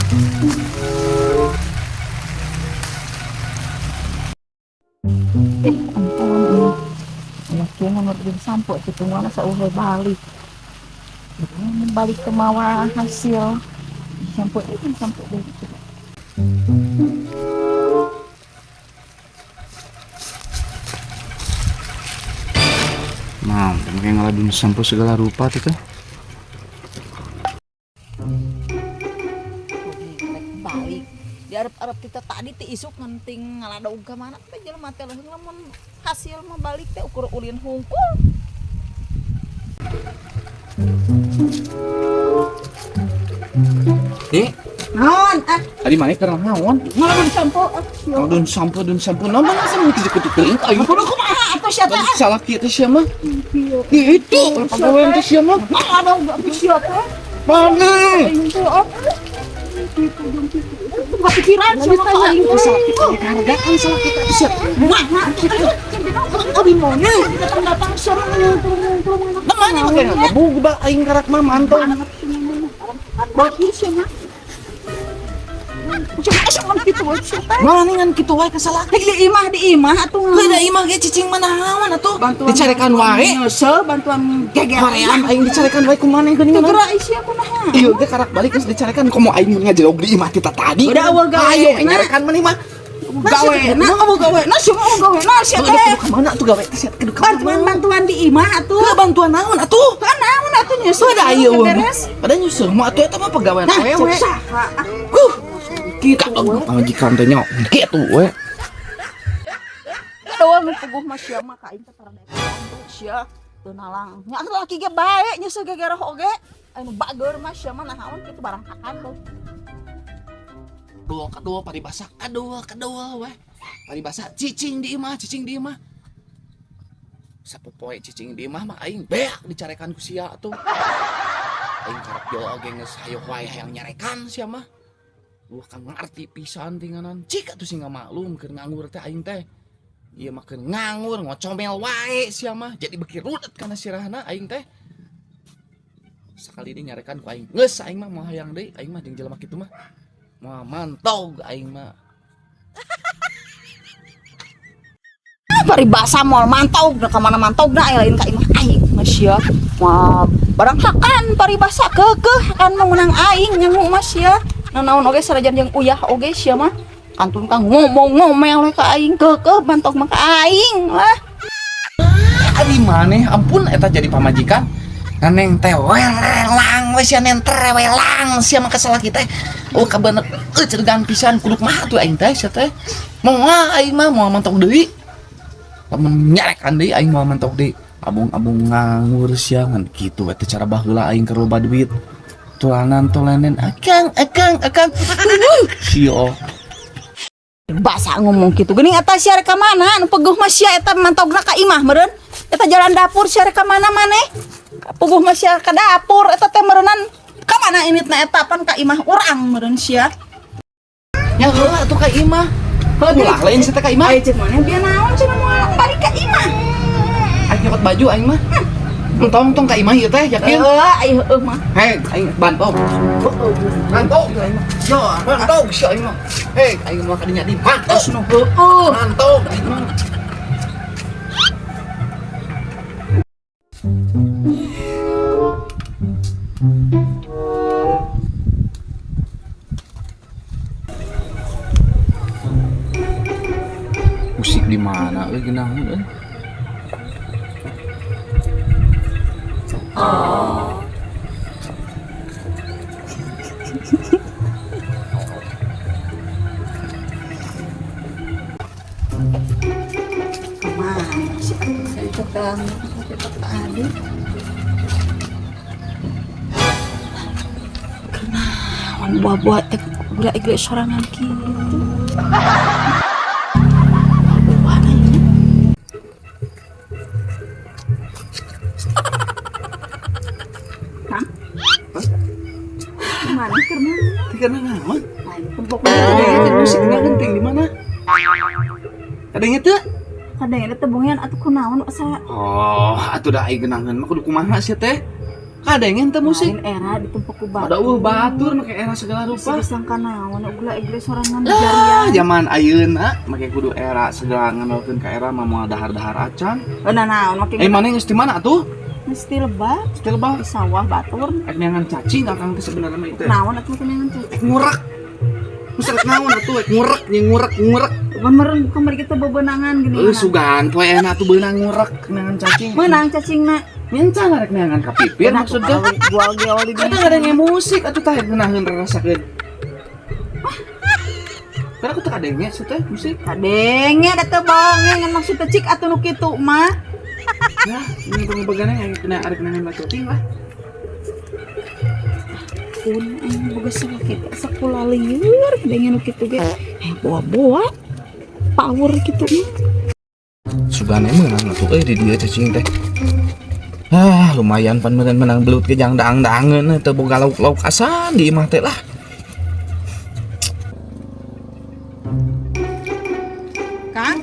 Ampun. Laki nomor din sampo itu mana sa uhay balik. Balik ke mawa hasil. Sampo itu sampo dito. Nah, kayak ngaladun sampo segala rupa tuh. Balik. Di Arab kita tadi ti isuk ngenting ngaladaog ka mana teh jelema teh leuheung lamun hasil mah balik teh ukur ulin hungkul. Naon? Tadi mana karena naon? Ngaladun sampo. Dun sampo. Naon mah sama kitu teuing ayo. Kudu kumaha atuh sia teh? Salah kieu teh sia mah. Itu pagawean teh sia mah. Ngaladoog atuh sia teh. Mana? Itu apa? Kepikiran sama kain Hargaan salah kita teh sia. Abi mana? Datang serang Namanya mah kayak ngebug ba aing karak mah mantau. bagi sia mah. Cuma asa kitu we sia teh. Mana ningan kitu wae kasalah. Di imah atuh. Heuh da imah ge cicing manaon atuh. Dicarekan wae. Nyeuseul bantuan gegeran. Horean aing dicarekan wae kumaneh geuningan. Segera isi aku naha. Iya ge karak balik geus dicarekan komo aing ngajelog di imah kita tadi. Udah awal gawe. Ayo ngarekan mah mah. Gawe na kamu gawe na sia mau gawe na sia teh. Kemana tuh gawe teh sia kedu ka Bantuan di imah atuh. bantuan naon atuh? Kan naon atuh nyeuseul. Ada ayo beres. Pada nyusul mah atuh eta mah pegawaian Nah, awewe. saha. Kita pamajikan teh nya kitu we. Doang puguh mah sia mah ka aing teh tara daek sia teu nalang. Nya laki ge bae nyeuseul gegera oge. Anu bageur mah sia mah nahaon kitu barang kakan tuh. Kedua paribasa kedua we. Paribasa cicing di imah. Sapopoe cicing di imah mah aing beak dicarekan ku sia atuh. Aing karep jo oge geus hayo wae hayang nyarekan sia mah. Kan ngarti pisan tinganan. Cik atuh sing ngamaklum keur nganggur teh aing teh. Ieu mah keur nganggur ngocomel wae sia mah. Jadi beki rudet kana sirahna aing teh. Sakali deui nyarekan ku aing. Geus aing mah moal hayang deui aing mah jeung jelema kitu mah. Moal mantog aing mah. Paribasa moal mantau da ka mana mantau da lain ka imah aing mah sia. Wah, barang hakan paribasa keukeuh hakan mah menang aing nyangu mah sia. Nanaon oge sarajan jeung uyah oge sia mah. Kantun kang ngomong-ngomel we ka aing keukeuh mantog mah ka aing lah. Ari maneh ampun eta jadi pamajikan. Neng teh welang we sia nenter welang sia mah kasalah kita. Oh kabener cergan pisan kudu mah tuh aing teh sia teh. Moal aing mah moal mantog deui. Lamun nyarekan deui aing moal mantog deui. Abung-abung nganggur sia ngan kitu eta cara baheula aing keur loba duit. Tulanan akang sio Basa ngomong gitu geuning eta sia rek ka mana anu peguh mah sia eta mantogna ka imah meureun eta jalan dapur sia rek ka mana maneh peguh mah sia ka dapur eta teh meureunan ka mana initna eta pan ka imah urang meureun sia nya heula atuh ka imah ulah lain sia teh ka imah aya ceuk maneh biar naon cenah moal balik ka imah aing nyopot baju aing mah tong ka imah ieu teh yakin heuh mah hei aing bantog yo bantog sia aing mah hei aing mah kadinya di bantos nu bantog aing mah musik di mana euy geunang buah-buah udah igre sorangan kitu. Mana kerna? Karena naon? Tempok musik nggak genting di mana? Kadangnya tuh? Kadangnya teh bongean atuh kunaon asa. Oh, atuh da aing genangan mah kudu kumaha sia teh? Kadengin teh musik. Lain era ditumpuk ku Ada batu. batur make era segala rupa. Disangka naon ulah sorangan Ah, jarian. zaman ayeuna make kudu era segala nganalkeun ka era mah moal dahar-dahar acan. Naon make Mana geus di mana atuh? mesti lebah Setel bal. di sawah batur. Ek neangan cacing akang teh sebenarnya mah itu. Naon atuh kenangan tuh. Ek ngurak. Musik naon atuh ek ngurak, ngurak. Kemarin kita bebenangan gini. Sugan poe enak tuh beunang ngurak neangan cacing. Menang cacingna. Nyencan arek neangan kapipir maksudnya. Jual geol di Kadang musik atuh tah ngeunaheun rasakeun. Karena aku tak kadengnya sih teh musik. kadenge da teu bohong ngan maksud teh cik atuh nu kitu mah. Ya, ini pengebagana yang kena arek neangan cacing lah. Pun boga sakit sakulah lieur kadenge nu kitu ge. Boa-boa power kitu mah. Sugan emang atuh di dia cacing teh. Lumayan pan menang belut ke jang daang-daangeun teu boga lauk-lauk asan di imah teh lah. Kang,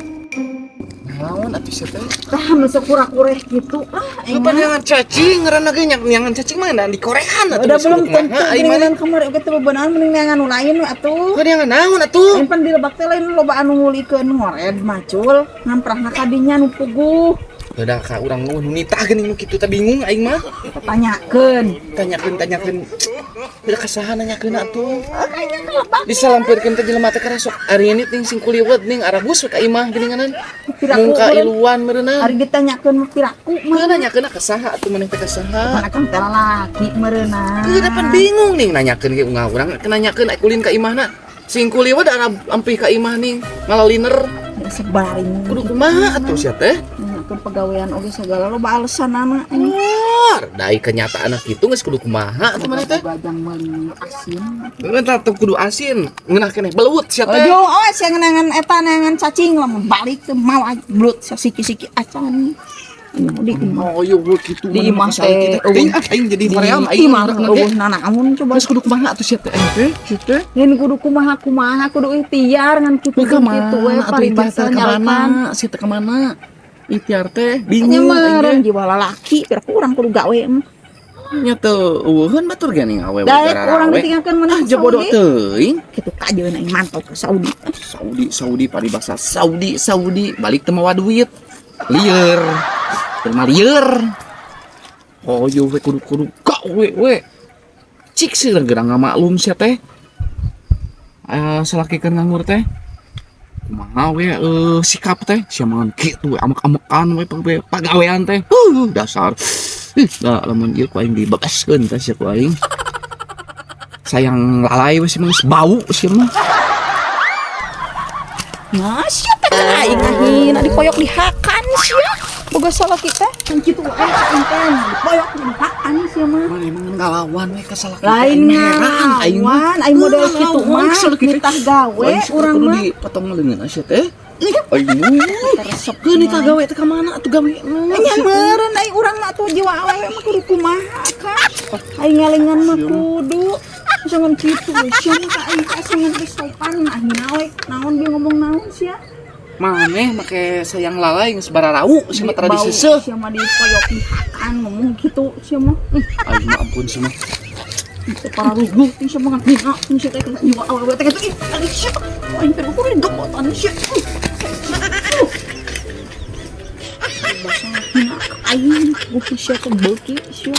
Naon atuh sia teh? tah masuk kura-kureh gitu. Lu panjangan cacing ngaranna ge nyangan cacing mah di korean atuh. Udah belum tentu dengan kemarin oke teh bebenangan mending neangan nu lain we atuh. Panjangan naon atuh? Lain pan di lebak teh lain loba anu ngulikeun ngored macul ngamprahna kadinya nu puguh. Udah ka urang nuhun nitah geuning nu kitu teh bingung aing mah. Tanyakeun. Tanyakeun. Udah kasaha nanyakeun atuh. Disalampeurkeun teh jelema teh karena sok ari ini ting sing kuliwet ning arabus we ka imah geuninganan. Mungka iluan meureunna. Ari ditanyakeun mah piraku mah. Meureun nanyakeun ka saha atuh maneh teh ka saha? Mana kang teh lalaki meureunna. Teu pan bingung ning nanyakeun ge ungah urang nanyakeun aya kulin ka imahna. Sing kuliwet ada ampih ka imah ning ngalaliner. Sebaring. Kudu kumaha atuh sia teh? Ke pegawaian oge segala loba alesanana. Dai kenyataan kitu geus kudu kumaha atuh maneh teh? Gajang meuli asin. Eta teh kudu asin, ngeunah keneh belut sia teh. Aduh, awas yang ngenangan eta nangan cacing lamun balik teh mau blut sasiki-siki acan. Oh iya kitu Di imah teh aing jadi hoream aing mah eueuh nanaon coba geus kudu kumaha atuh sia teh teh kitu. Yen kudu kumaha kudu ikhtiar ngan kitu we paribasa nyalakan. Sia teh ka mana? Ikhtiar teh bingung Nyemereng jiwa lalaki kira kurang kudu gawe nya teu eueuheun batur geuning awewe daek urang ditinggalkeun mana aja bodoh teuing kitu kajeun aing mantau ke Saudi paribasa Saudi balik teu mawa duit lieur terima lieur oh yo we kudu gawe we cik sih gerang ngamaklum sia teh salakikeun nganggur teh kumaha we sikap teh sia mangan kitu we amek-amekan we pagawean teh dasar da lamun ieu ku aing dibebaskeun teh sia ku aing sayang lalai we sia bau sia mah nah sia teh aing ngahina dipoyok dihakan sia boga salah kita kan kitu aing enten dipoyok dihakan sia mah mana emang ngalawan we kasalah lain ngalawan aing model kitu mah nitah gawe urang mah dipotong leungeun sia teh aing resep geuning ka gawe teh ka mana atuh gawe nya meureun aing urang mah atuh jiwa awewe mah kudu kumaha kan aing ngalengan mah kudu jangan kitu sia mah aing sangat sopan ahina we naon dia ngomong naon sia maneh make sayang lalai geus bararau sia mah tradisi seuseuh sia mah dipoyok dihakan ngomong kitu sia mah aing mah ampun sia mah para ruguh ting sia mah ngina ting sia teh jiwa awewe teh kitu ih sia aing teh kudu gemotan sia aing bukan sia teh beuki sia